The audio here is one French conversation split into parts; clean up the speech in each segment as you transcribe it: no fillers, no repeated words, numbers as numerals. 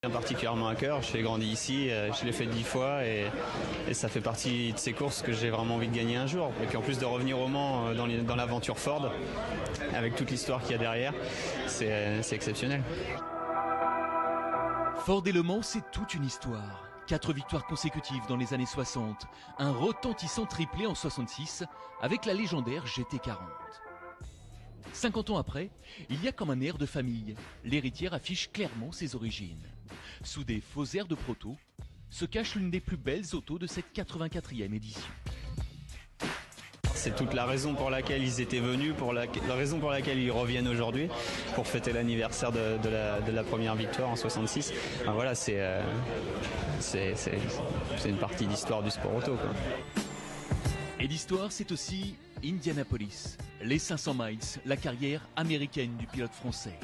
Particulièrement à cœur, j'ai grandi ici, je l'ai fait 10 fois et ça fait partie de ces courses que j'ai vraiment envie de gagner un jour. Et puis en plus de revenir au Mans dans l'aventure Ford, avec toute l'histoire qu'il y a derrière, c'est exceptionnel. Ford et Le Mans, c'est toute une histoire. 4 victoires consécutives dans les années 60, un retentissant triplé en 66 avec la légendaire GT40. 50 ans après, il y a comme un air de famille. L'héritière affiche clairement ses origines. Sous des faux airs de proto, se cache l'une des plus belles autos de cette 84e édition. C'est toute la raison pour laquelle ils étaient venus, la raison pour laquelle ils reviennent aujourd'hui, pour fêter l'anniversaire de la première victoire en 66. Enfin, voilà, c'est une partie d'histoire du sport auto, quoi. Et l'histoire, c'est aussi Indianapolis, les 500 miles, la carrière américaine du pilote français.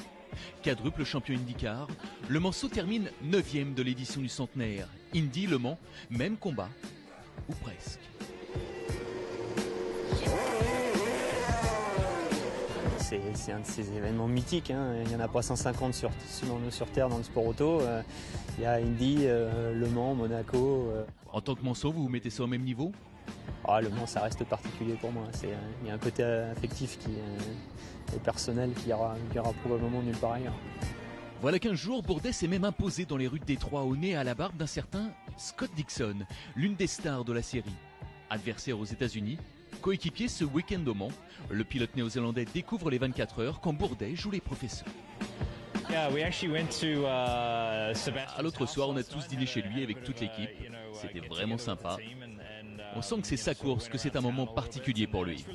Quadruple champion IndyCar, le Manceau termine 9e de l'édition du centenaire. Indy, Le Mans, même combat, ou presque. C'est un de ces événements mythiques, hein. Il n'y en a pas 150 sur Terre dans le sport auto. Il y a Indy, Le Mans, Monaco. En tant que Manceau, vous vous mettez ça au même niveau ? Le Mans, ça reste particulier pour moi. Il y a un côté affectif et personnel qui y aura probablement nulle part ailleurs. Voilà qu'un jour, Bourdet s'est même imposé dans les rues de Détroit au nez à la barbe d'un certain Scott Dixon, l'une des stars de la série. Adversaire aux États-Unis, coéquipier ce week-end au Mans, le pilote néo-zélandais découvre les 24 heures quand Bourdet joue les professeurs. À l'autre soir, on a tous dîné chez lui avec toute l'équipe. C'était vraiment sympa. On sent que c'est sa course, que c'est un moment particulier pour lui.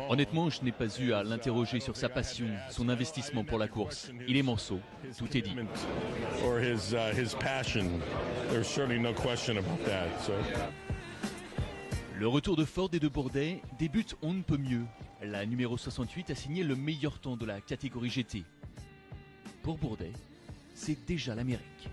Honnêtement, je n'ai pas eu à l'interroger sur sa passion, son investissement pour la course. Il est Manceau, tout est dit. Le retour de Ford et de Bourdet débute on ne peut mieux. La numéro 68 a signé le meilleur temps de la catégorie GT. Pour Bourdet, c'est déjà l'Amérique.